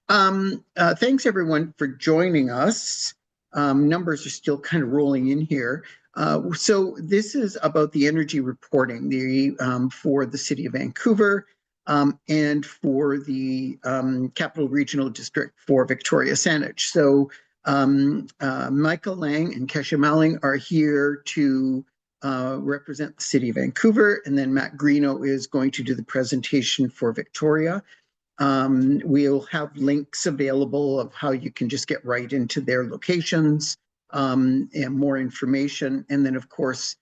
Thanks everyone for joining us. Numbers are still kind of rolling in here. So this is about the energy reporting for the City of Vancouver and for the Capital Regional District for Victoria Saanich. So Michael Lang and Kesha Malling are here to represent the City of Vancouver, and then Matt Greeno is going to do the presentation for Victoria. We'll have links available of how you can just get right into their locations and more information. And then, of course,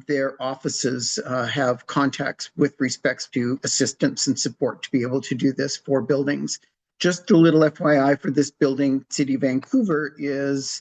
their offices have contacts with respects to assistance and support to be able to do this for buildings. Just a little FYI for this building, City of Vancouver is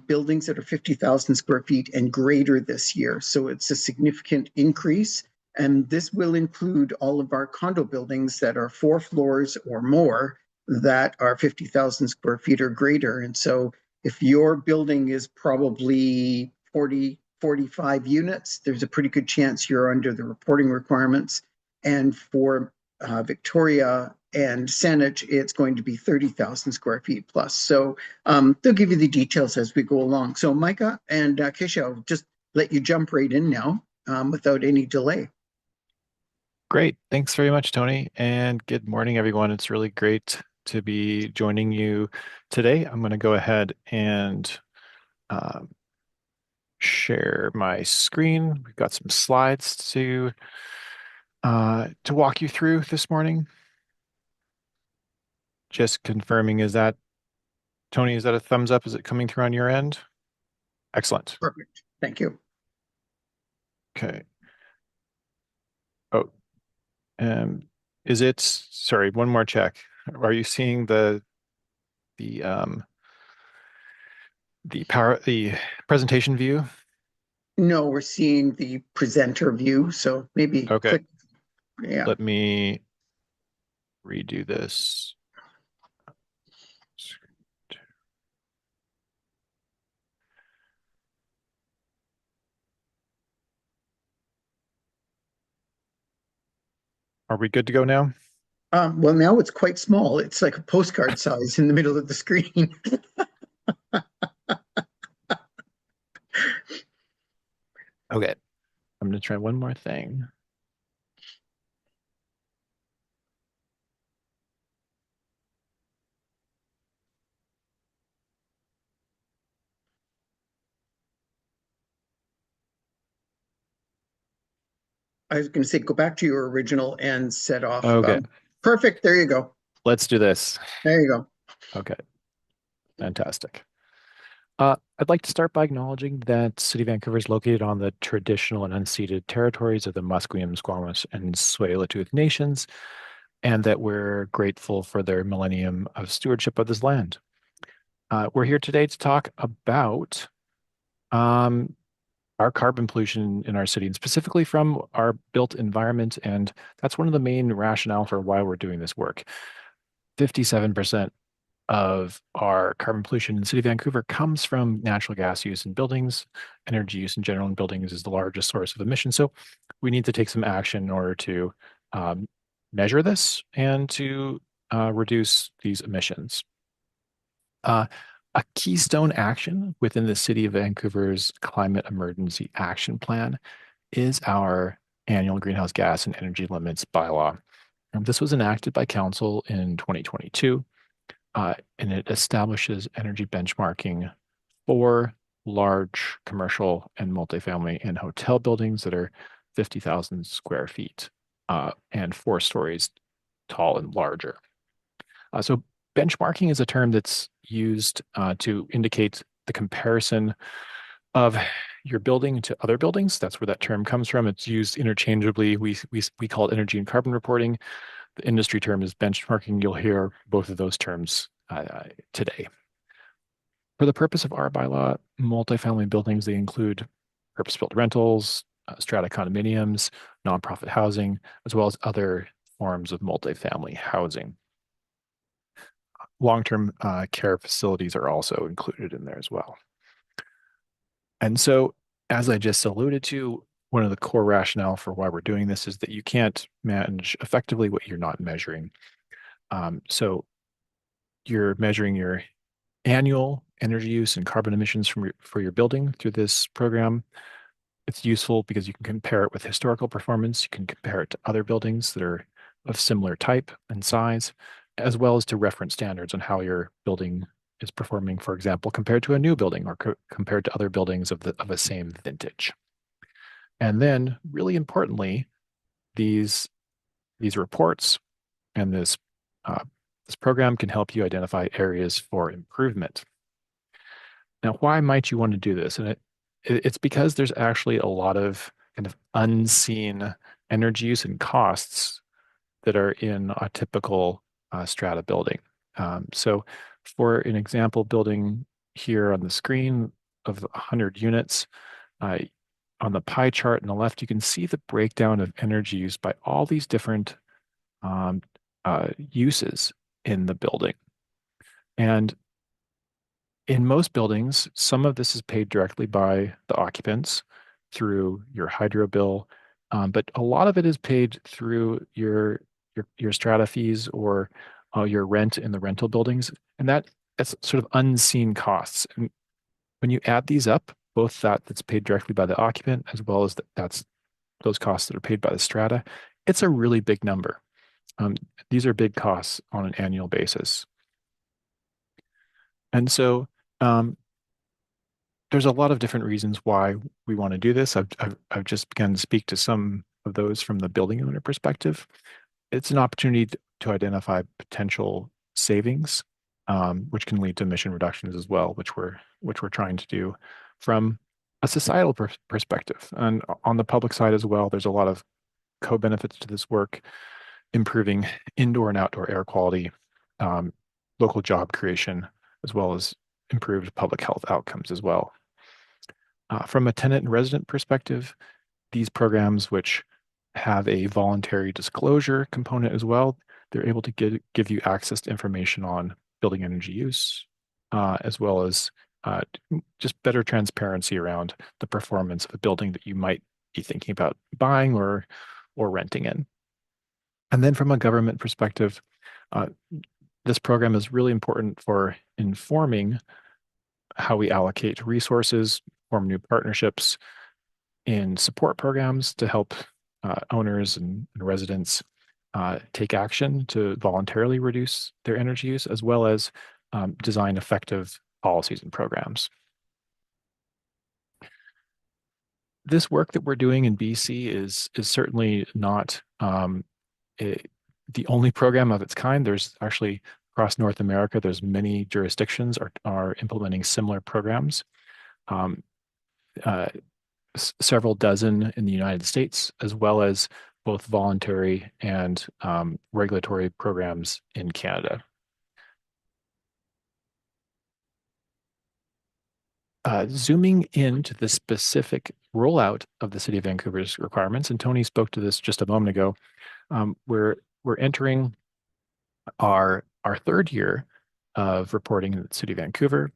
buildings that are 50,000 square feet and greater this year. So it's a significant increase. And this will include all of our condo buildings that are 4 floors or more that are 50,000 square feet or greater. And so if your building is probably 40, 45 units, there's a pretty good chance you're under the reporting requirements. And for Victoria and Saanich, it's going to be 30,000 square feet plus. So they'll give you the details as we go along. So Micah and Kesha, I'll just let you jump right in now without any delay. Great. Thanks very much, Tony. And good morning, everyone. It's really great to be joining you today. I'm going to go ahead and um, share my screen. We've got some slides to walk you through this morning. Just confirming, Tony, is that a thumbs up? Is it coming through on your end? Excellent. Perfect. Thank you. Okay. Oh, sorry, one more check. Are you seeing the presentation view? No, we're seeing the presenter view. So maybe Okay. click. Yeah. Let me redo this. Are we good to go now? Well, now it's quite small. It's like a postcard size in the middle of the screen. Okay. I'm going to try one more thing. I was going to say, go back to your original and set off. Okay. Perfect. There you go. Let's do this. There you go. Okay. Fantastic. I'd like to start by acknowledging that City of Vancouver is located on the traditional and unceded territories of the Musqueam, Squamish, and Tsleil-Waututh nations, and that we're grateful for their millennium of stewardship of this land. We're here today to talk about our carbon pollution in our city, and specifically from our built environment. And that's one of the main rationale for why we're doing this work. 57% of our carbon pollution in the city of Vancouver comes from natural gas use in buildings. Energy use in general in buildings is the largest source of emissions. So we need to take some action in order to measure this and to reduce these emissions. A keystone action within the City of Vancouver's Climate Emergency Action Plan is our annual greenhouse gas and energy limits bylaw. This was enacted by Council in 2022, and it establishes energy benchmarking for large commercial and multifamily and hotel buildings that are 50,000 square feet and 4 stories tall and larger. So benchmarking is a term that's used to indicate the comparison of your building to other buildings. That's where that term comes from. It's used interchangeably. We call it energy and carbon reporting. The industry term is benchmarking. You'll hear both of those terms today. For the purpose of our bylaw, multifamily buildings, they include purpose-built rentals, strata condominiums, nonprofit housing, as well as other forms of multifamily housing. Long-term care facilities are also included in there as well. And so, as I just alluded to, one of the core rationale for why we're doing this is that you can't manage effectively what you're not measuring. So you're measuring your annual energy use and carbon emissions for your building through this program. It's useful because you can compare it with historical performance. You can compare it to other buildings that are of similar type and size, as well as to reference standards on how your building is performing, for example, compared to a new building or compared to other buildings of a same vintage. And then, really importantly, these reports and this program can help you identify areas for improvement. Now, why might you want to do this? And it's because there's actually a lot of kind of unseen energy use and costs that are in a typical strata building. So for an example building here on the screen of 100 units, on the pie chart on the left, you can see the breakdown of energy use by all these different um, uses in the building. And in most buildings, some of this is paid directly by the occupants through your hydro bill, but a lot of it is paid through your strata fees or your rent in the rental buildings, and that's sort of unseen costs. And when you add these up, both that's paid directly by the occupant as well as that's those costs that are paid by the strata, it's a really big number. These are big costs on an annual basis. And so there's a lot of different reasons why we want to do this. I've just begun to speak to some of those from the building owner perspective. It's an opportunity to identify potential savings, which can lead to emission reductions as well, which we're trying to do from a societal perspective. And on the public side as well, there's a lot of co-benefits to this work, improving indoor and outdoor air quality, local job creation, as well as improved public health outcomes as well. From a tenant and resident perspective, these programs, which have a voluntary disclosure component as well, they're able to give you access to information on building energy use, as well as just better transparency around the performance of a building that you might be thinking about buying or renting in. And then from a government perspective, this program is really important for informing how we allocate resources, form new partnerships in support programs to help owners and residents take action to voluntarily reduce their energy use, as well as design effective policies and programs. This work that we're doing in BC is certainly not the only program of its kind. There's actually across North America, there's many jurisdictions are implementing similar programs. Several dozen in the United States, as well as both voluntary and regulatory programs in Canada. Zooming into the specific rollout of the City of Vancouver's requirements, and Tony spoke to this just a moment ago, we're entering our third year of reporting in the City of Vancouver.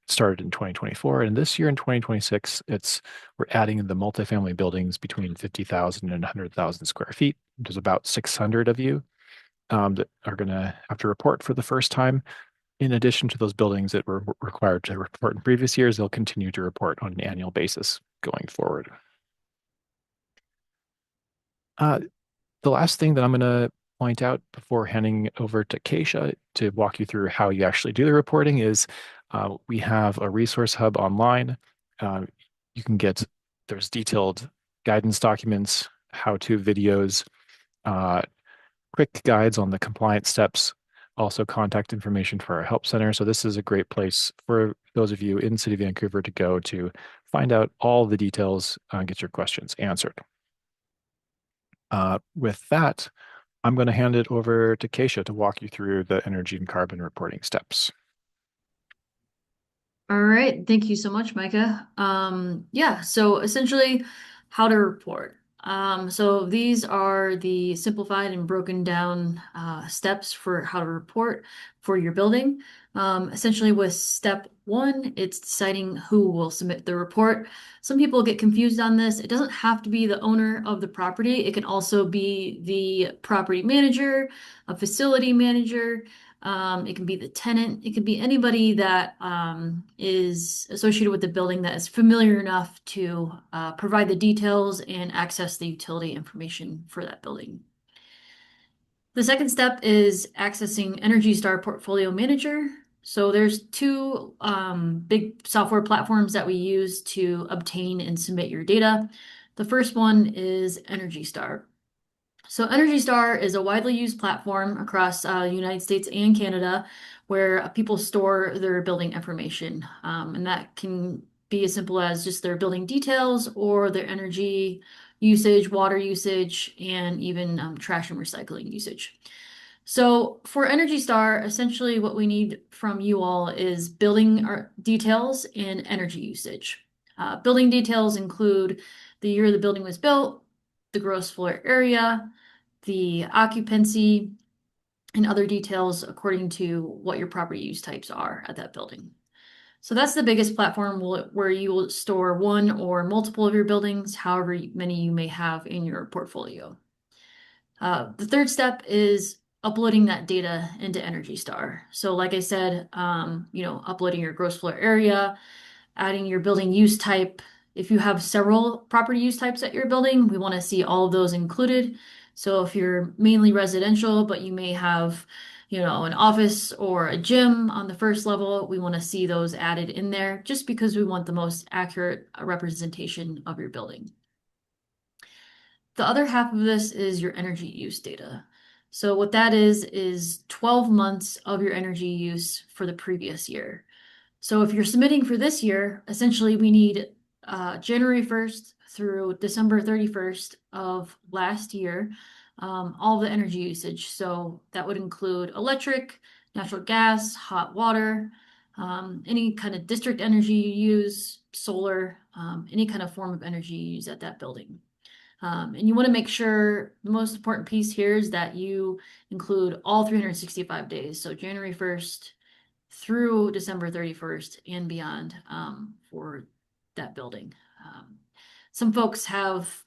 Started in 2024, and this year in 2026, we're adding in the multifamily buildings between 50,000 and 100,000 square feet. There's about 600 of you that are going to have to report for the first time. In addition to those buildings that were required to report in previous years, they'll continue to report on an annual basis going forward. The last thing that I'm going to point out before handing over to Keisha to walk you through how you actually do the reporting is we have a resource hub online. You can there's detailed guidance documents, how-to videos, quick guides on the compliance steps, also contact information for our help center. So this is a great place for those of you in City of Vancouver to go to find out all the details and get your questions answered. With that, I'm going to hand it over to Keisha to walk you through the energy and carbon reporting steps. All right, thank you so much, Micah. Yeah, so essentially how to report. So these are the simplified and broken down steps for how to report for your building. Essentially with step one, it's deciding who will submit the report. Some people get confused on this. It doesn't have to be the owner of the property. It can also be the property manager, a facility manager, It can be the tenant. It can be anybody that is associated with the building that is familiar enough to provide the details and access the utility information for that building. The second step is accessing Energy Star Portfolio Manager. So there's two big software platforms that we use to obtain and submit your data. The first one is Energy Star. So Energy Star is a widely used platform across the United States and Canada where people store their building information. And that can be as simple as just their building details or their energy usage, water usage, and even trash and recycling usage. So for Energy Star, essentially what we need from you all is building details and energy usage. Building details include the year the building was built, the gross floor area, the occupancy, and other details according to what your property use types are at that building. So that's the biggest platform where you will store one or multiple of your buildings, however many you may have in your portfolio. The third step is uploading that data into Energy Star. So like I said, uploading your gross floor area, adding your building use type. If you have several property use types at your building, we want to see all of those included. So if you're mainly residential, but you may have, an office or a gym on the first level, we want to see those added in there just because we want the most accurate representation of your building. The other half of this is your energy use data. So what that is 12 months of your energy use for the previous year. So if you're submitting for this year, essentially we need January 1st through December 31st of last year, all the energy usage. So that would include electric, natural gas, hot water, any kind of district energy you use, solar, any kind of form of energy you use at that building. And you want to make sure the most important piece here is that you include all 365 days. So January 1st through December 31st and beyond for that building. Some folks have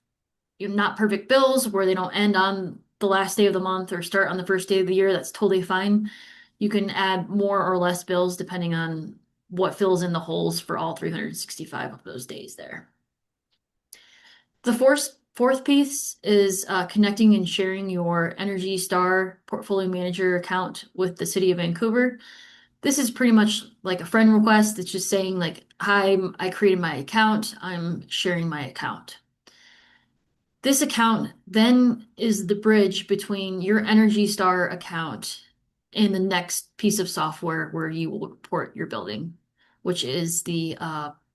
not perfect bills where they don't end on the last day of the month or start on the first day of the year. That's totally fine. You can add more or less bills depending on what fills in the holes for all 365 of those days there. The fourth piece is connecting and sharing your Energy Star Portfolio Manager account with the City of Vancouver. This is pretty much like a friend request. It's just saying like, hi, I created my account. I'm sharing my account. This account then is the bridge between your Energy Star account and the next piece of software where you will report your building, which is the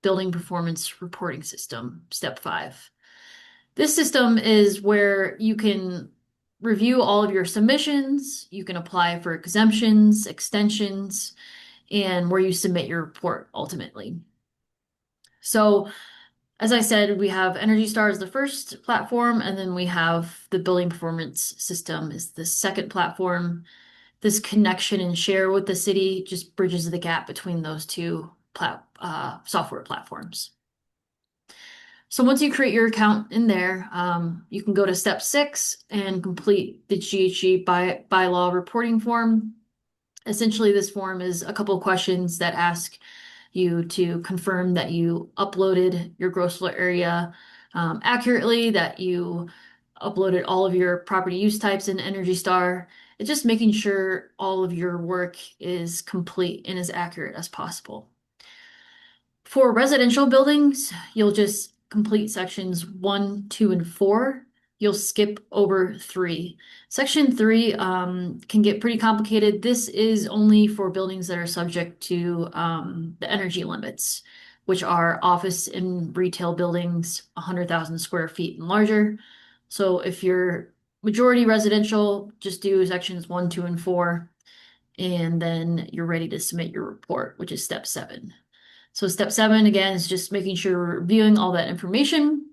Building Performance Reporting System, Step 5. This system is where you can review all of your submissions, you can apply for exemptions, extensions, and where you submit your report ultimately. So, as I said, we have Energy Star as the first platform, and then we have the Building Performance System is the second platform. This connection and share with the city just bridges the gap between those two software platforms. So once you create your account in there, you can go to step 6 and complete the GHG bylaw reporting form. Essentially, this form is a couple of questions that ask you to confirm that you uploaded your gross floor area accurately, that you uploaded all of your property use types in Energy Star. It's just making sure all of your work is complete and as accurate as possible. For residential buildings, you'll just complete sections 1, 2, and 4. You'll skip over 3. Section 3 can get pretty complicated. This is only for buildings that are subject to the energy limits, which are office and retail buildings, 100,000 square feet and larger. So if you're majority residential, just do sections 1, 2, and 4, and then you're ready to submit your report, which is step 7. So step 7, again, is just making sure you're reviewing all that information,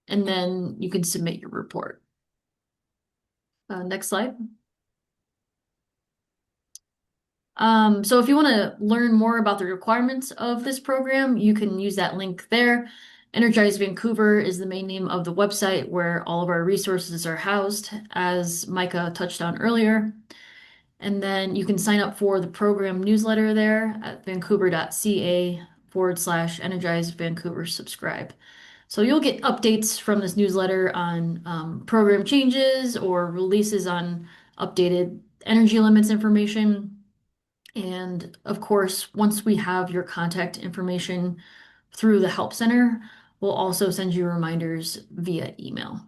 and then you can submit your report. Next slide. So if you want to learn more about the requirements of this program, you can use that link there. Energize Vancouver is the main name of the website where all of our resources are housed, as Micah touched on earlier. And then you can sign up for the program newsletter there at vancouver.ca/energize Vancouver subscribe. So you'll get updates from this newsletter on program changes or releases on updated energy limits information. And of course, once we have your contact information through the Help Center, we'll also send you reminders via email.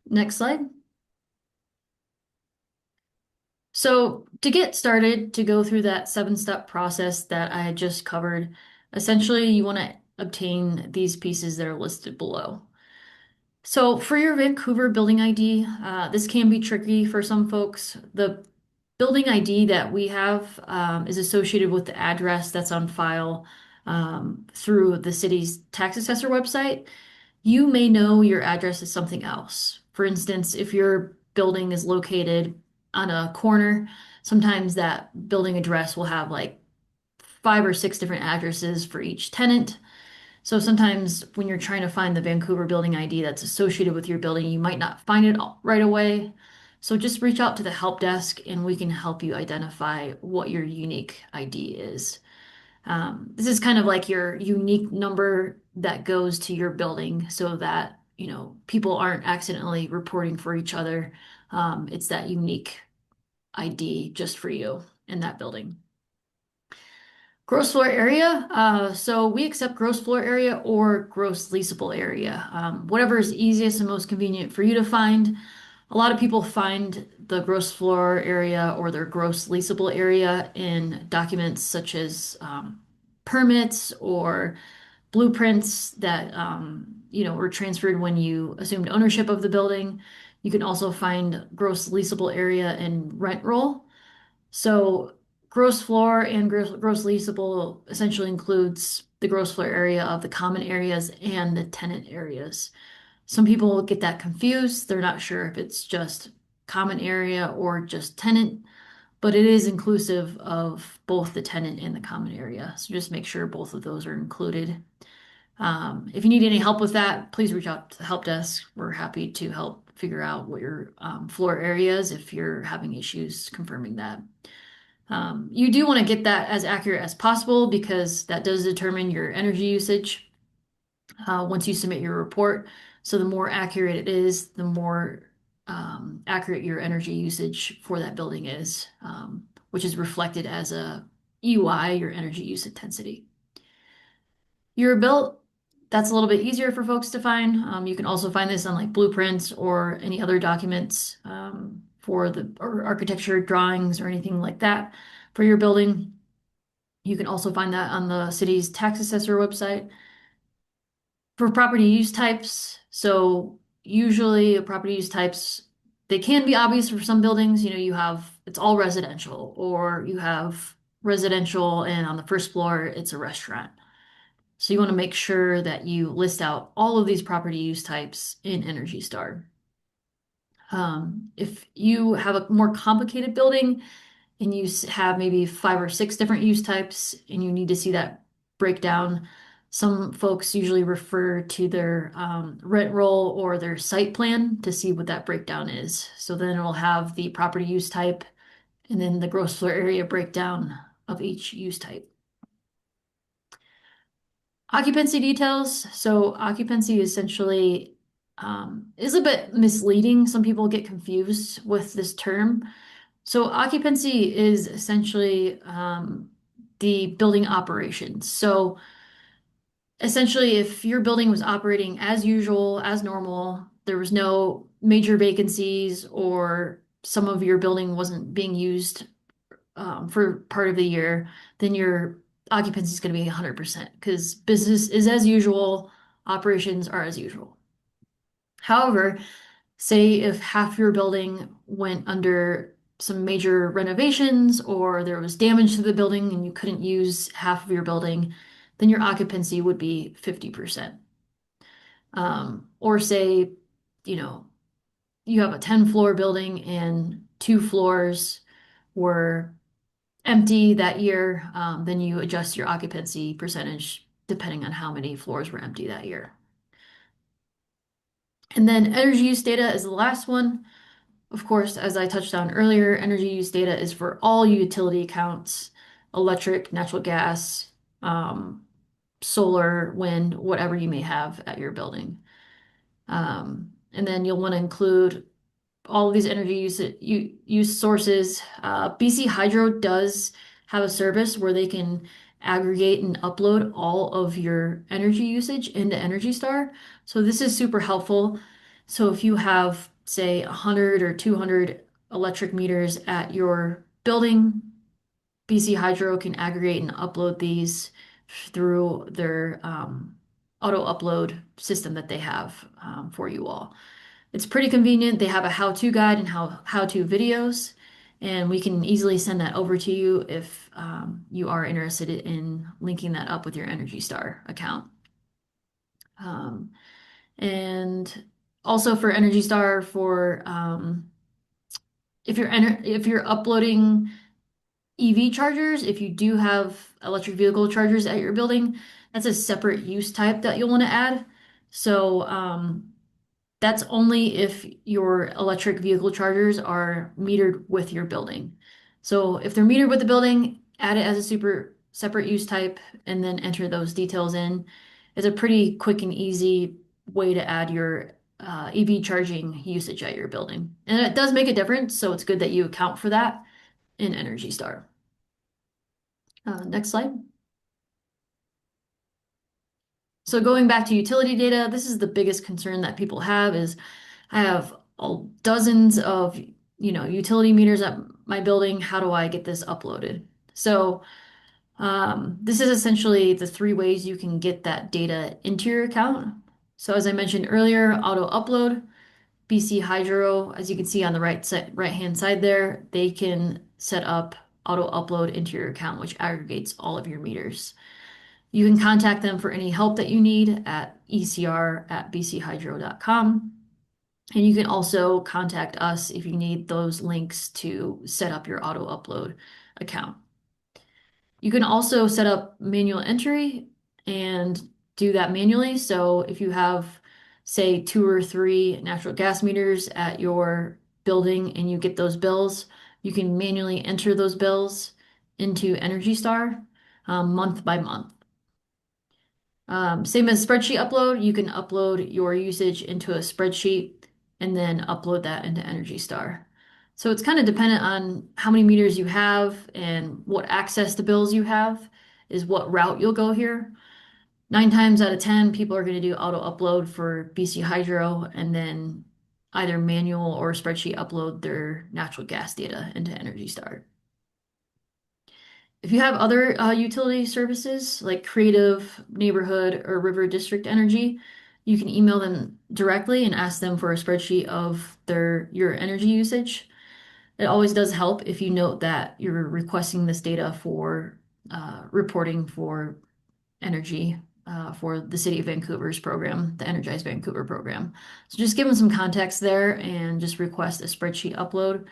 Next slide. So to get started, to go through that 7-step process that I had just covered, essentially you want to obtain these pieces that are listed below. So for your Vancouver building ID, this can be tricky for some folks. The building ID that we have is associated with the address that's on file through the city's tax assessor website. You may know your address is something else. For instance, if your building is located on a corner, sometimes that building address will have like 5 or 6 different addresses for each tenant. So sometimes when you're trying to find the Vancouver building ID that's associated with your building, you might not find it right away. So just reach out to the help desk and we can help you identify what your unique ID is. This is kind of like your unique number that goes to your building so that, people aren't accidentally reporting for each other. It's that unique ID just for you in that building. Gross floor area. So we accept gross floor area or gross leasable area, whatever is easiest and most convenient for you to find. A lot of people find the gross floor area or their gross leasable area in documents such as permits or blueprints that were transferred when you assumed ownership of the building. You can also find gross leasable area in rent roll. So gross floor and gross leasable essentially includes the gross floor area of the common areas and the tenant areas. Some people get that confused. They're not sure if it's just common area or just tenant, but it is inclusive of both the tenant and the common area. So just make sure both of those are included. If you need any help with that, please reach out to the help desk. We're happy to help figure out what your floor area is if you're having issues confirming that. You do want to get that as accurate as possible because that does determine your energy usage once you submit your report. So the more accurate it is, the more accurate your energy usage for that building is, which is reflected as a EUI, your energy use intensity. Your bill, that's a little bit easier for folks to find. You can also find this on like blueprints or any other documents for the or architecture drawings or anything like that for your building. You can also find that on the city's tax assessor website. For property use types, so usually property use types, they can be obvious for some buildings. You have it's all residential, or you have residential and on the first floor it's a restaurant. So you want to make sure that you list out all of these property use types in Energy Star. If you have a more complicated building and you have maybe 5 or 6 different use types and you need to see that breakdown, some folks usually refer to their rent roll or their site plan to see what that breakdown is. So then it'll have the property use type and then the gross floor area breakdown of each use type. Occupancy details. So occupancy essentially is a bit misleading. Some people get confused with this term. So occupancy is essentially the building operations. So essentially, if your building was operating as usual, as normal, there was no major vacancies or some of your building wasn't being used for part of the year, then your occupancy is going to be 100% because business is as usual, operations are as usual. However, say if half your building went under some major renovations or there was damage to the building and you couldn't use half of your building, then your occupancy would be 50%. Or say, you have a 10-floor building and 2 floors were empty that year, then you adjust your occupancy percentage depending on how many floors were empty that year. And then energy use data is the last one. of course, as I touched on earlier, energy use data is for all utility accounts, electric, natural gas, um, solar, wind, whatever you may have at your building. And then you'll want to include all of these energy use sources. BC Hydro does have a service where they can aggregate and upload all of your energy usage into Energy Star. So this is super helpful. So if you have, say, 100 or 200 electric meters at your building, BC Hydro can aggregate and upload these through their auto upload system that they have for you all. It's pretty convenient. They have a how-to guide and how-to videos, and we can easily send that over to you if you are interested in linking that up with your Energy Star account. Um, and also for Energy Star, for if you're uploading EV chargers, if you do have electric vehicle chargers at your building, that's a separate use type that you'll want to add. So that's only if your electric vehicle chargers are metered with your building. So if they're metered with the building, add it as a super separate use type and then enter those details in. It's a pretty quick and easy way to add your EV charging usage at your building. And it does make a difference, so it's good that you account for that in Energy Star. Next slide. So going back to utility data, this is the biggest concern that people have is I have dozens of, utility meters at my building. How do I get this uploaded? So this is essentially the three ways you can get that data into your account. So as I mentioned earlier, auto upload, BC Hydro, as you can see on the right hand side there, they can set up auto upload into your account, which aggregates all of your meters. You can contact them for any help that you need at ecr@bchydro.com. And you can also contact us if you need those links to set up your auto upload account. You can also set up manual entry and do that manually. So if you have, say, 2 or 3 natural gas meters at your building and you get those bills, you can manually enter those bills into Energy Star month by month. Same as spreadsheet upload, you can upload your usage into a spreadsheet and then upload that into Energy Star. So it's kind of dependent on how many meters you have and what access to bills you have is what route you'll go here. 9 times out of 10, people are going to do auto upload for BC Hydro and then either manual or spreadsheet upload their natural gas data into Energy Star. If you have other utility services like Creative, Neighborhood, or River District Energy, you can email them directly and ask them for a spreadsheet of your energy usage. It always does help if you note that you're requesting this data for reporting for energy for the City of Vancouver's program, the Energize Vancouver program. So just give them some context there and just request a spreadsheet upload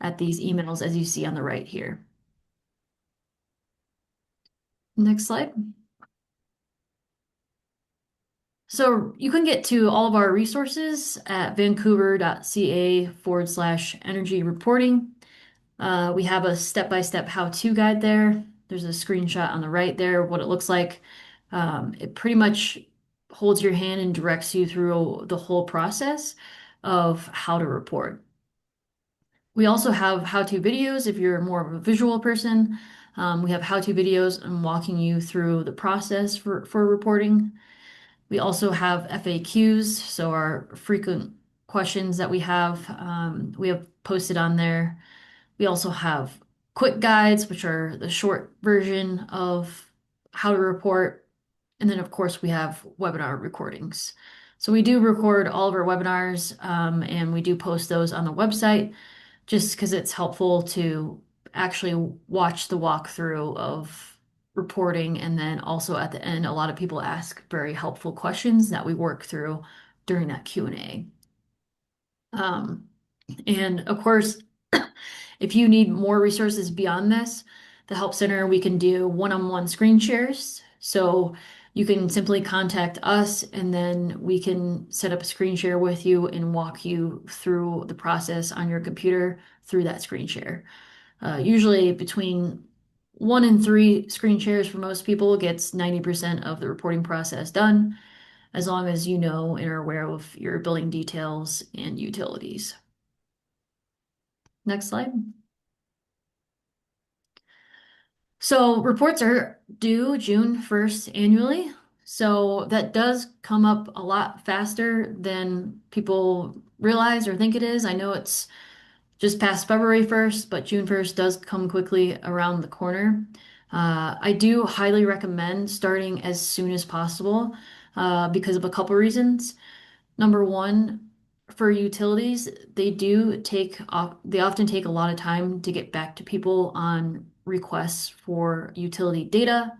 at these emails as you see on the right here. Next slide. So you can get to all of our resources at vancouver.ca/energy reporting. We have a step-by-step how-to guide there. There's a screenshot on the right there, what it looks like. It pretty much holds your hand and directs you through the whole process of how to report. We also have how-to videos if you're more of a visual person. We have how-to videos and walking you through the process for reporting. We also have FAQs, so our frequent questions that we have posted on there. We also have quick guides, which are the short version of how to report. And then, of course, we have webinar recordings. So we do record all of our webinars, and we do post those on the website just because it's helpful to actually watch the walkthrough of reporting. And then also at the end, a lot of people ask very helpful questions that we work through during that Q&A. And of course, if you need more resources beyond this, the Help Center, we can do one-on-one screen shares. So You can simply contact us and then we can set up a screen share with you and walk you through the process on your computer through that screen share. Usually between 1 and 3 screen shares for most people gets 90% of the reporting process done, as long as you know and are aware of your building details and utilities. Next slide. So reports are due June 1st annually. So that does come up a lot faster than people realize or think it is. I know it's just past February 1st, but June 1st does come quickly around the corner. I do highly recommend starting as soon as possible because of a couple reasons. Number one, for utilities, they often take a lot of time to get back to people on requests for utility data.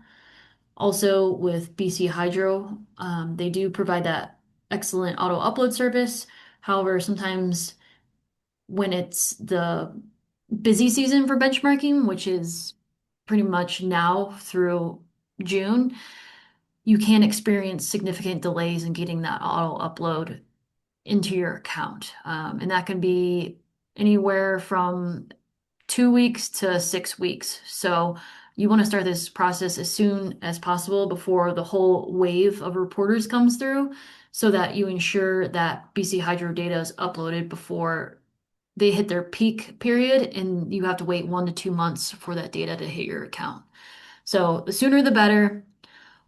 Also, with BC Hydro, they do provide that excellent auto upload service. However, sometimes when it's the busy season for benchmarking, which is pretty much now through June, you can experience significant delays in getting that auto upload into your account. And that can be anywhere from 2 weeks to 6 weeks. So you want to start this process as soon as possible before the whole wave of reporters comes through so that you ensure that BC Hydro data is uploaded before they hit their peak period and you have to wait 1 to 2 months for that data to hit your account. So the sooner the better.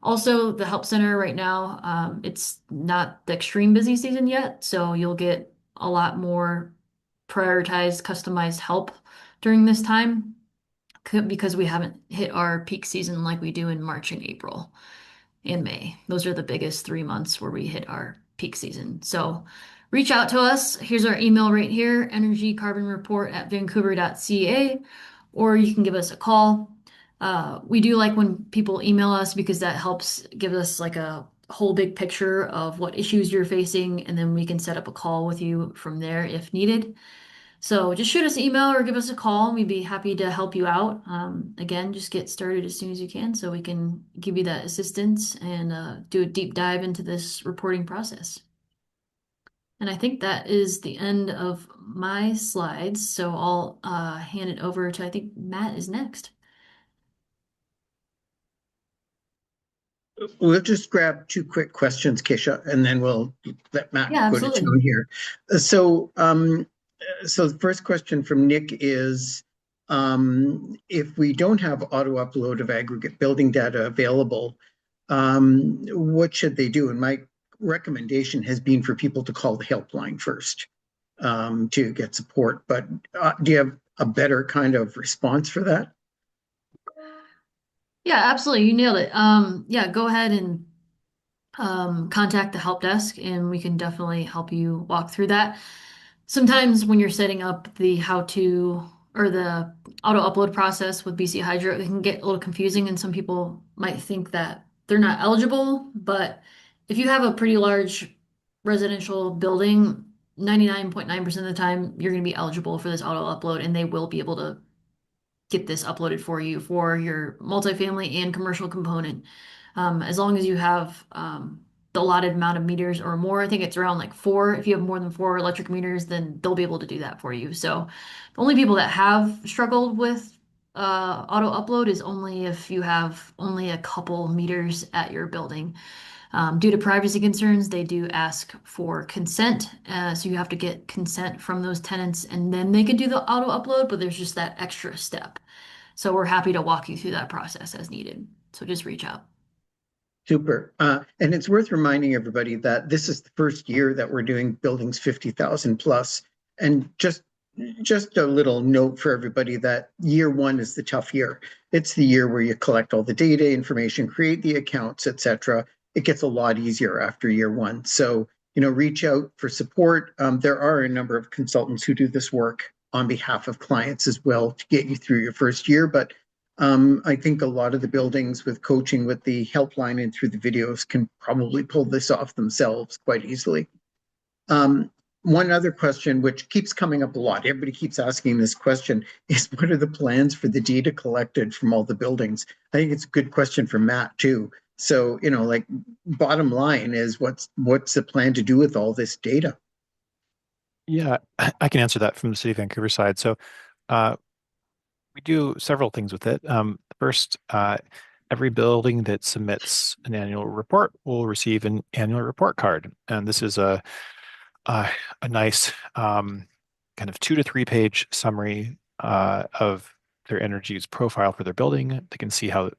Also, the help center right now, it's not the extreme busy season yet, so you'll get a lot more prioritized, customized help during this time because we haven't hit our peak season like we do in March and April and May. Those are the biggest 3 months where we hit our peak season. So reach out to us. Here's our email right here, energycarbonreport@vancouver.ca, or you can give us a call. We do like when people email us because that helps give us like a whole big picture of what issues you're facing, and then we can set up a call with you from there if needed. So just shoot us an email or give us a call. We'd be happy to help you out. Again, just get started as soon as you can so we can give you that assistance and do a deep dive into this reporting process. And I think that is the end of my slides. So I'll hand it over to, I think Matt is next. We'll just grab 2 quick questions, Keisha, and then we'll let Matt Yeah, go to absolutely. tone here. So the first question from Nick is, if we don't have auto upload of aggregate building data available, what should they do? And my recommendation has been for people to call the helpline first to get support. But do you have a better kind of response for that? Yeah, absolutely. You nailed it. Yeah, go ahead and contact the help desk and we can definitely help you walk through that. Sometimes when you're setting up the how to or the auto upload process with BC Hydro, it can get a little confusing and some people might think that they're not eligible. But if you have a pretty large residential building, 99.9% of the time you're going to be eligible for this auto upload and they will be able to get this uploaded for you for your multifamily and commercial component. As long as you have the allotted amount of meters or more, I think it's around like 4. If you have more than 4 electric meters, then they'll be able to do that for you. So the only people that have struggled with auto upload is only if you have only a couple meters at your building. Due to privacy concerns, they do ask for consent. So you have to get consent from those tenants and then they can do the auto upload, but there's just that extra step. So we're happy to walk you through that process as needed. So just reach out. Super. And it's worth reminding everybody that this is the first year that we're doing buildings 50,000 plus. And just a little note for everybody that year 1 is the tough year. It's the year where you collect all the data, information, create the accounts, etc. It gets a lot easier after year 1. So, reach out for support. There are a number of consultants who do this work on behalf of clients as well to get you through your first year. But I think a lot of the buildings with coaching with the helpline and through the videos can probably pull this off themselves quite easily. One other question, which keeps coming up a lot, everybody keeps asking this question, is what are the plans for the data collected from all the buildings? I think it's a good question for Matt too. So, like bottom line is what's the plan to do with all this data? Yeah, I can answer that from the City of Vancouver side. So uh, we do several things with it. First, every building that submits an annual report will receive an annual report card. And this is a, a nice kind of 2 to 3 page summary of their energy use profile for their building. They can see how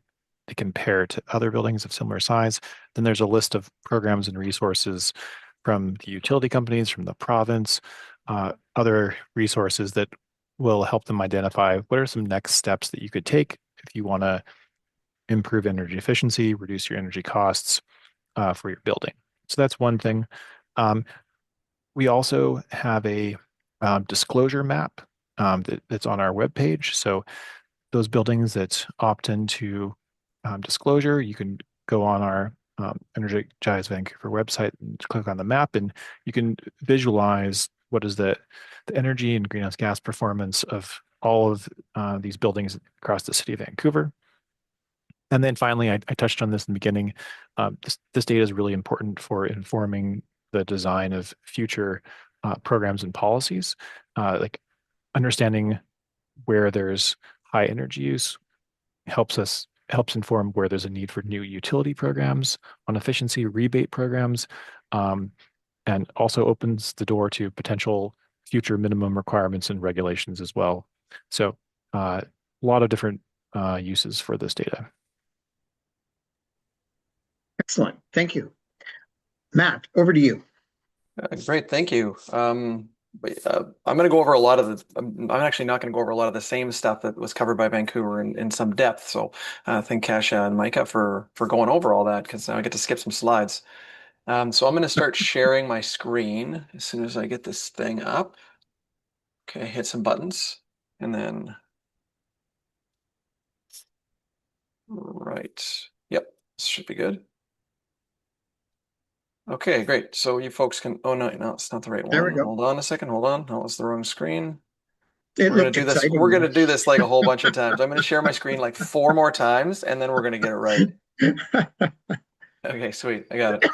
they compare to other buildings of similar size. Then there's a list of programs and resources from the utility companies, from the province, other resources that will help them identify what are some next steps that you could take if you want to improve energy efficiency, reduce your energy costs for your building. So that's one thing. Um, we also have a disclosure map that's on our webpage. So those buildings that opt into disclosure, you can go on our Energize Vancouver website and click on the map, and you can visualize what is the energy and greenhouse gas performance of all of these buildings across the city of Vancouver. And then finally, I touched on this in the beginning. This data is really important for informing the design of future programs and policies, like understanding where there's high energy use helps inform where there's a need for new utility programs on efficiency rebate programs, um, and also opens the door to potential future minimum requirements and regulations as well. So a lot of different uses for this data. Excellent. Thank you. Matt, over to you. Great, thank you. I'm going to go over a lot of I'm actually not going to go over a lot of the same stuff that was covered by Vancouver in some depth. So thank Kasia and Micah for going over all that, because now I get to skip some slides. So I'm going to start sharing my screen as soon as I get this thing up. Okay, hit some buttons and then, right. Yep, this should be good. Okay, great. So you folks can, oh no, it's not the right There we one. go. Hold on a second, hold on. No, it's the wrong screen. It We're gonna looked do this. exciting. We're gonna do this like a whole bunch of times. I'm gonna share my screen like 4 more times, and then we're gonna get it right. Okay, sweet. I got it.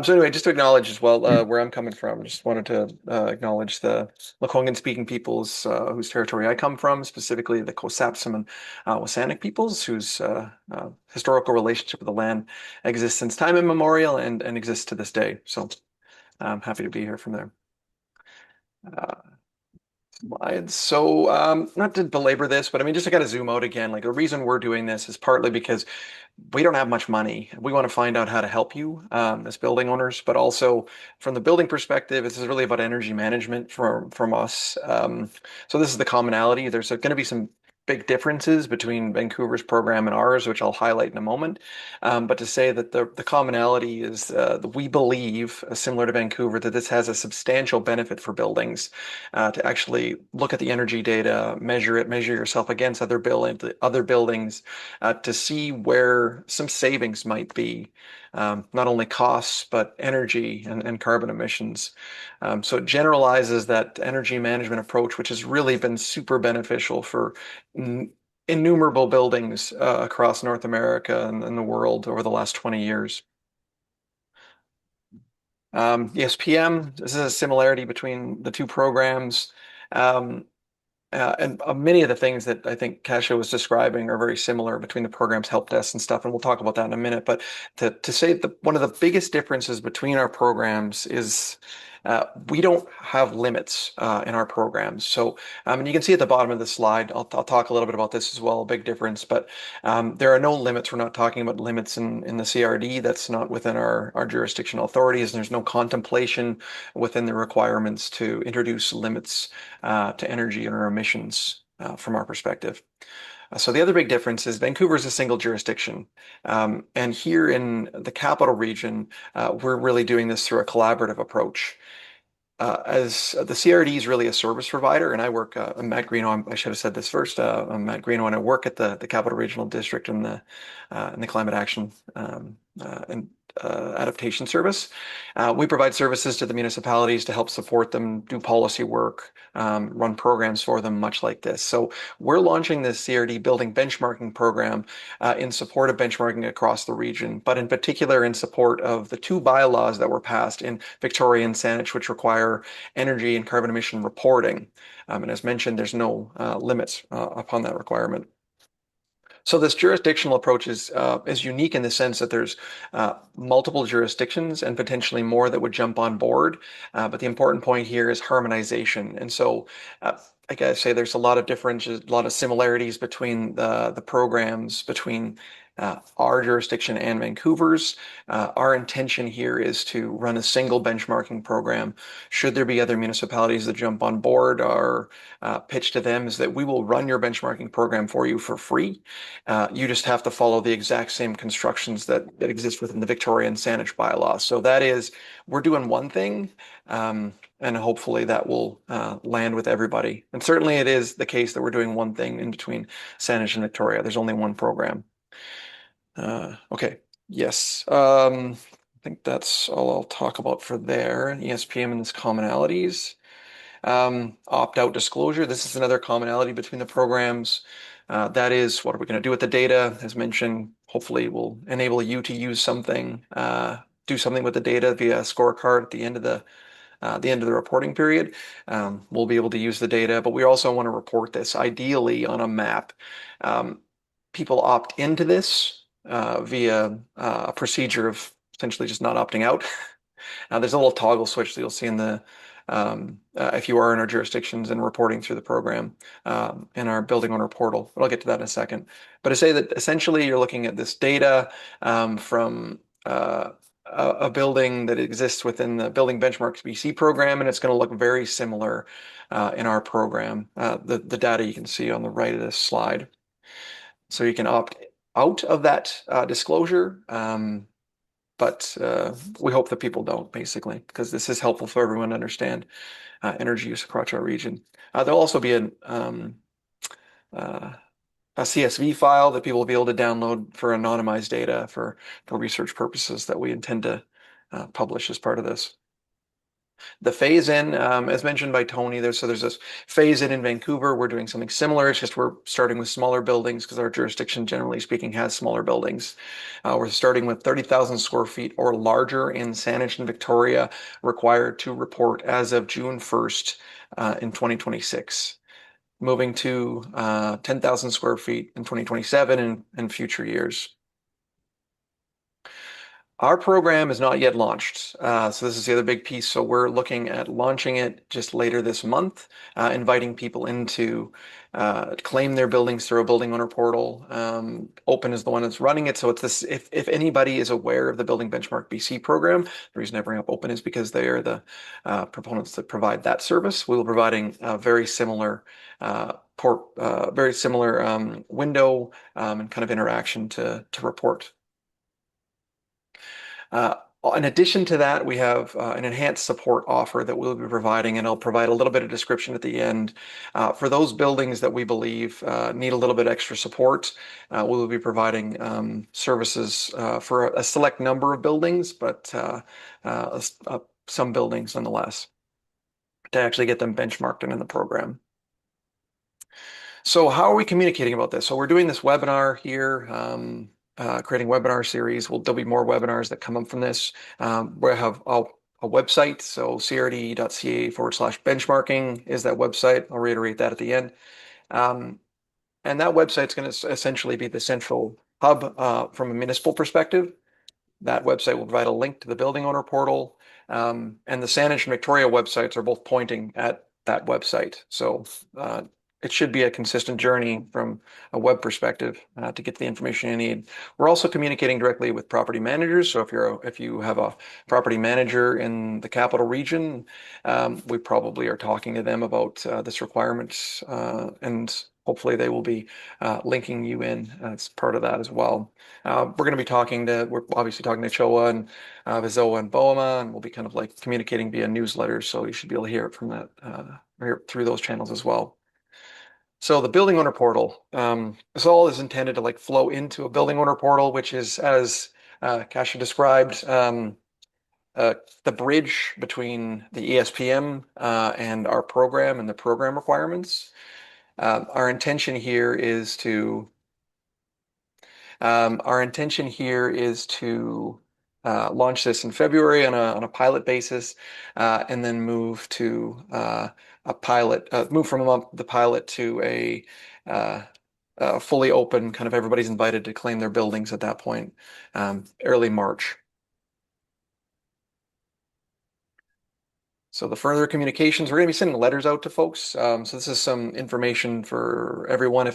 So anyway, just to acknowledge as well where I'm coming from. Just wanted to acknowledge the Lekwungen speaking peoples whose territory I come from, specifically the Kosapsim and Wasanik peoples, whose historical relationship with the land exists since time immemorial and exists to this day. So I'm happy to be here from there. Slides. So not to belabor this, but I mean, just to kind of zoom out again, like the reason we're doing this is partly because we don't have much money. We want to find out how to help you as building owners, but also from the building perspective, this is really about energy management from us. So this is the commonality. There's going to be some big differences between Vancouver's program and ours, which I'll highlight in a moment. But to say that the commonality is we believe, similar to Vancouver, that this has a substantial benefit for buildings to actually look at the energy data, measure it, measure yourself against other buildings to see where some savings might be, not only costs, but energy and carbon emissions. So it generalizes that energy management approach, which has really been super beneficial for innumerable buildings across North America and the world over the last 20 years. ESPM, this is a similarity between the two programs. And many of the things that I think Kasia was describing are very similar between the programs, help desk and stuff, and we'll talk about that in a minute. But to say that one of the biggest differences between our programs is we don't have limits in our programs. So, and you can see at the bottom of the slide, I'll talk a little bit about this as well, a big difference, but there are no limits. We're not talking about limits in the CRD. That's not within our jurisdictional authorities, and there's no contemplation within the requirements to introduce limits to energy and our emissions from our perspective. So the other big difference is Vancouver is a single jurisdiction. And here in the capital region, we're really doing this through a collaborative approach. As the CRD is really a service provider, and I work, I'm Matt Greeno, I should have said this first, I'm Matt Greeno, and I work at the Capital Regional District in the Climate Action and adaptation service. We provide services to the municipalities to help support them, do policy work, run programs for them, much like this. So we're launching this CRD building benchmarking program in support of benchmarking across the region, but in particular in support of the two bylaws that were passed in Victoria and Saanich, which require energy and carbon emission reporting. And as mentioned, there's no limits upon that requirement. So this jurisdictional approach is unique in the sense that there's multiple jurisdictions and potentially more that would jump on board. But the important point here is harmonization. And so I gotta say there's a lot of differences, a lot of similarities between the programs between our jurisdiction and Vancouver's. Our intention here is to run a single benchmarking program. Should there be other municipalities that jump on board, our pitch to them is that we will run your benchmarking program for you for free. You just have to follow the exact same constructions that exist within the Victoria and Saanich bylaws. So that is, we're doing one thing, and hopefully that will land with everybody. And certainly it is the case that we're doing one thing in between Saanich and Victoria. There's only one program. Okay, yes. I think that's all I'll talk about for there. ESPM and its commonalities. Opt-out disclosure. This is another commonality between the programs. That is, what are we going to do with the data? As mentioned, hopefully will enable you to use something, do something with the data via a scorecard at the end of the reporting period. We'll be able to use the data, but we also want to report this ideally on a map. People opt into this via a procedure of essentially just not opting out. There's a little toggle switch that you'll see in the if you are in our jurisdictions and reporting through the program in our building owner portal. But I'll get to that in a second. But I say that essentially you're looking at this data from a building that exists within the Building Benchmarks BC program, and it's going to look very similar in our program. The data you can see on the right of this slide. So you can opt out of that disclosure, but we hope that people don't, basically, because this is helpful for everyone to understand energy use across our region. There'll also be a CSV file that people will be able to download for anonymized data for research purposes that we intend to publish as part of this. The phase-in, as mentioned by Tony, there's this phase-in in Vancouver. We're doing something similar. It's just we're starting with smaller buildings because our jurisdiction, generally speaking, has smaller buildings. We're starting with 30,000 square feet or larger in Saanich and Victoria, required to report as of June 1st in 2026. Moving to 10,000 square feet in 2027 and future years. Our program is not yet launched, so this is the other big piece. So we're looking at launching it just later this month, inviting people in to claim their buildings through a building owner portal. Open is the one that's running it. So it's this, if anybody is aware of the Building Benchmark BC program, the reason I bring up Open is because they are the proponents that provide that service. We will be providing a very similar window and kind of interaction to report. In addition to that, we have an enhanced support offer that we'll be providing, and I'll provide a little bit of description at the end. For those buildings that we believe need a little bit extra support, we will be providing services for a select number of buildings, but some buildings nonetheless, to actually get them benchmarked and in the program. So how are we communicating about this? So we're doing this webinar here. Creating webinar series. There'll be more webinars that come up from this. We'll have a website, so crd.ca/benchmarking is that website. I'll reiterate that at the end. And that website's going to essentially be the central hub from a municipal perspective. That website will provide a link to the building owner portal. And the Saanich and Victoria websites are both pointing at that website. So it should be a consistent journey from a web perspective to get the information you need. We're also communicating directly with property managers. So if you have a property manager in the capital region, we probably are talking to them about this requirement, and hopefully they will be linking you in as part of that as well. We're obviously talking to CHOA and VIZOA and BOEMA, and we'll be kind of like communicating via newsletters. So you should be able to hear it from that, through those channels as well. So the building owner portal, this all is intended to flow into a building owner portal, which is as Kasia described, the bridge between the ESPM and our program and the program requirements. Our intention here is to launch this in February on a pilot basis, and then move to move from the pilot to a fully open, kind of everybody's invited to claim their buildings at that point, early March. So the further communications, we're going to be sending letters out to folks. So this is some information for everyone.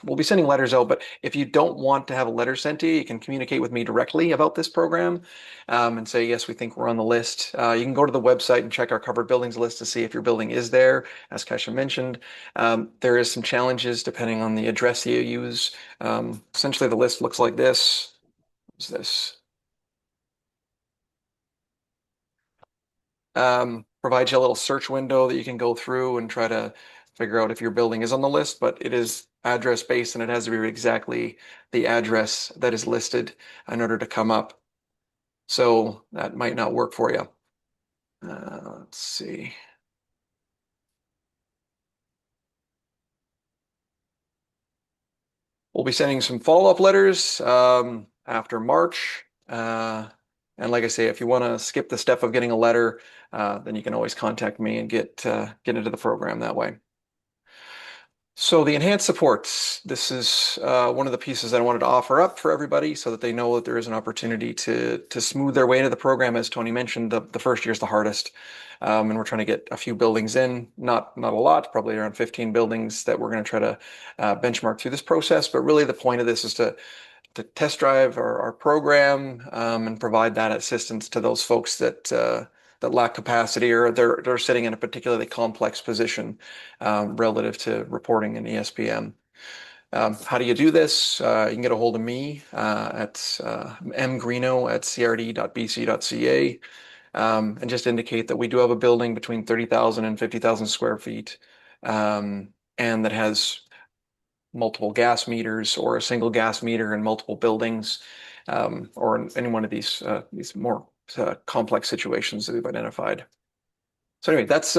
We'll be sending letters out, but if you don't want to have a letter sent to you, you can communicate with me directly about this program, and say, yes, we think we're on the list. You can go to the website and check our covered buildings list to see if your building is there. As Kasia mentioned, there is some challenges depending on the address that you use. Essentially, the list looks like this. What's this? Provides you a little search window that you can go through and try to figure out if your building is on the list, but it is address based and it has to be exactly the address that is listed in order to come up. So that might not work for you. Let's see. We'll be sending some follow-up letters after March. And like I say, if you want to skip the step of getting a letter, then you can always contact me and get into the program that way. So the enhanced supports, this is one of the pieces that I wanted to offer up for everybody so that they know that there is an opportunity to smooth their way into the program. As Tony mentioned, the first year is the hardest. And we're trying to get a few buildings in, not a lot, probably around 15 buildings that we're going to try to benchmark through this process. But really the point of this is to test drive our program and provide that assistance to those folks that lack capacity or they're sitting in a particularly complex position relative to reporting in ESPM. How do you do this? You can get a hold of me at mgreeno@crd.bc.ca and just indicate that we do have a building between 30,000 and 50,000 square feet and that has multiple gas meters or a single gas meter in multiple buildings, or in any one of these more complex situations that we've identified. So anyway, that's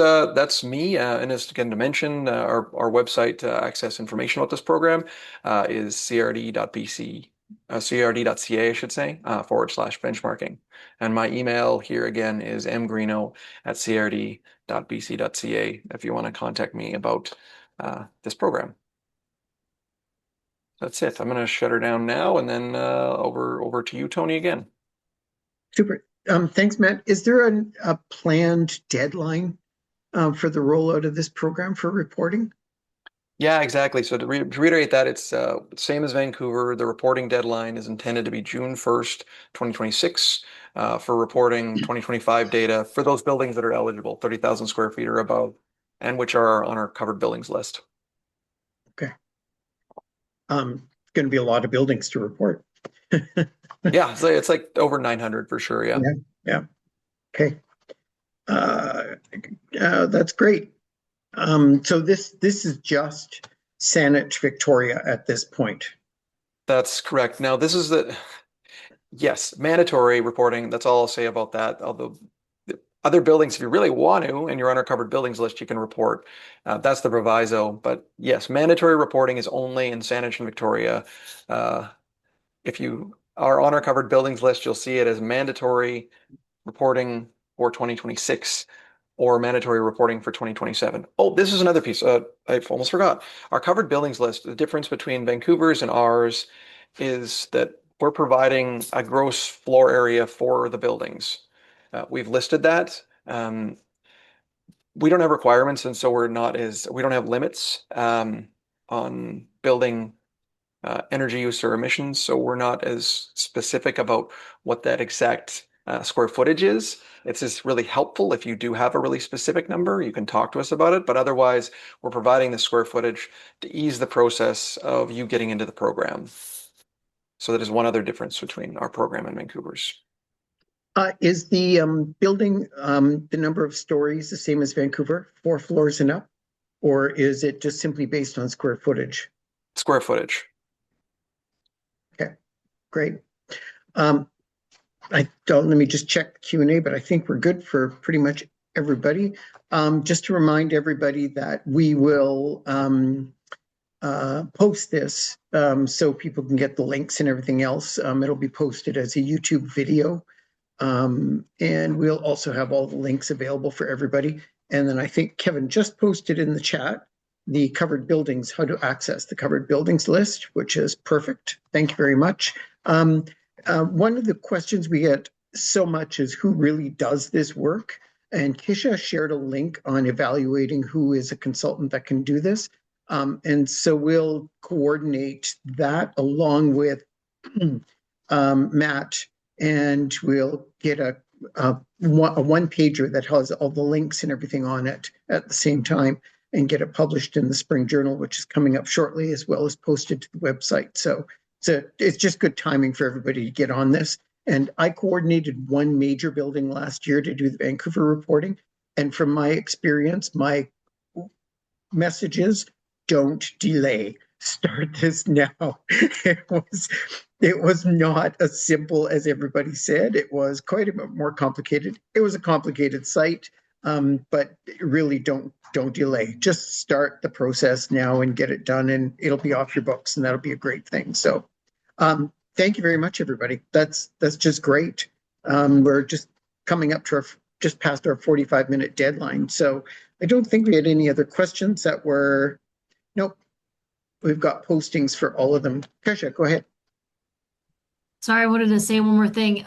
me. And just again to mention, our website to access information about this program is crd.bc, crd.ca, I should say, /benchmarking. And my email here again is mgreeno@crd.bc.ca if you want to contact me about this program. That's it. I'm going to shut her down now and then over to you, Tony, again. Super. Thanks, Matt. Is there a planned deadline for the rollout of this program for reporting? Yeah, exactly. So to reiterate that, it's same as Vancouver. The reporting deadline is intended to be June 1st, 2026 for reporting 2025 data for those buildings that are eligible, 30,000 square feet or above, and which are on our covered buildings list. Okay. Going to be a lot of buildings to report. Yeah, so it's like over 900 for sure. Yeah. Yeah. Okay. That's great. So this is just Saanich Victoria at this point. That's correct. Now this is yes, mandatory reporting. That's all I'll say about that. Although other buildings, if you really want to, and you're on our covered buildings list, you can report. That's the proviso. But yes, mandatory reporting is only in Saanich and Victoria. If you are on our covered buildings list, you'll see it as mandatory reporting for 2026 or mandatory reporting for 2027. Oh, this is another piece. I almost forgot. Our covered buildings list, the difference between Vancouver's and ours is that we're providing a gross floor area for the buildings. We've listed that. We don't have requirements, and so we don't have limits on building energy use or emissions. So we're not as specific about what that exact square footage is. It's just really helpful if you do have a really specific number, you can talk to us about it. But otherwise, we're providing the square footage to ease the process of you getting into the program. So that is one other difference between our program and Vancouver's. Is the building, the number of stories the same as Vancouver, 4 floors and up? Or is it just simply based on square footage? Square footage. Okay, great. Let me just check the Q&A, but I think we're good for pretty much everybody. Just to remind everybody that we will post this so people can get the links and everything else. It'll be posted as a YouTube video. And we'll also have all the links available for everybody. And then I think Kevin just posted in the chat the covered buildings, how to access the covered buildings list, which is perfect. Thank you very much. One of the questions we get so much is who really does this work? And Kisha shared a link on evaluating who is a consultant that can do this. And so we'll coordinate that along with Matt, and we'll get a one-pager that has all the links and everything on it at the same time and get it published in the Spring Journal, which is coming up shortly, as well as posted to the website. So it's just good timing for everybody to get on this. And I coordinated one major building last year to do the Vancouver reporting. And from my experience, my messages, don't delay. Start this now. It was not as simple as everybody said. It was quite a bit more complicated. It was a complicated site, but really don't delay. Just start the process now and get it done, and it'll be off your books, and that'll be a great thing. So thank you very much, everybody. That's just great. We're just coming up to just past our 45-minute deadline. So I don't think we had any other questions that were, nope. We've got postings for all of them. Kesha, go ahead. Sorry, I wanted to say one more thing.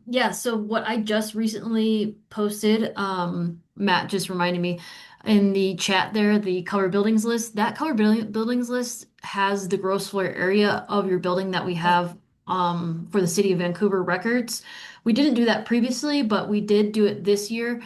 Yeah, so what I just recently posted, Matt just reminded me in the chat there, the covered buildings list, that covered buildings list has the gross floor area of your building that we have for the City of Vancouver records. We didn't do that previously, but we did do it this year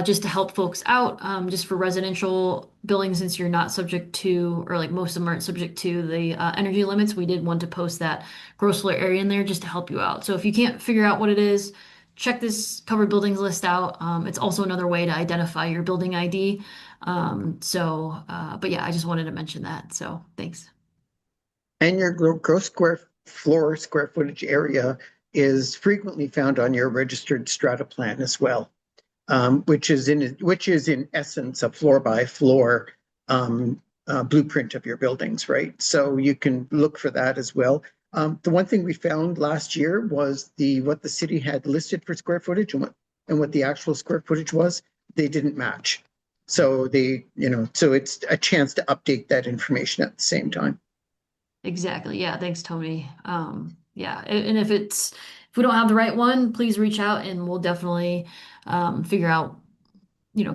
just to help folks out, just for residential buildings, since you're not subject to, or like most of them aren't subject to the energy limits. We did want to post that gross floor area in there just to help you out. So if you can't figure out what it is, check this covered buildings list out. It's also another way to identify your building ID. But yeah, I just wanted to mention that. So thanks. And your gross square footage area is frequently found on your registered strata plan as well, which is in essence a floor by floor blueprint of your buildings, right? So you can look for that as well. The one thing we found last year was what the city had listed for square footage and what the actual square footage was, they didn't match. So so it's a chance to update that information at the same time. Exactly. Yeah. Thanks, Tony. Yeah. And if we don't have the right one, please reach out and we'll definitely figure out,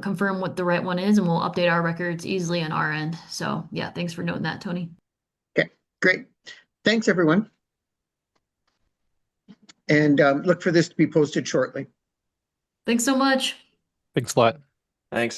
confirm what the right one is, and we'll update our records easily on our end. So yeah, thanks for noting that, Tony. Okay, great. Thanks, everyone. And look for this to be posted shortly. Thanks so much. Thanks a lot. Thanks.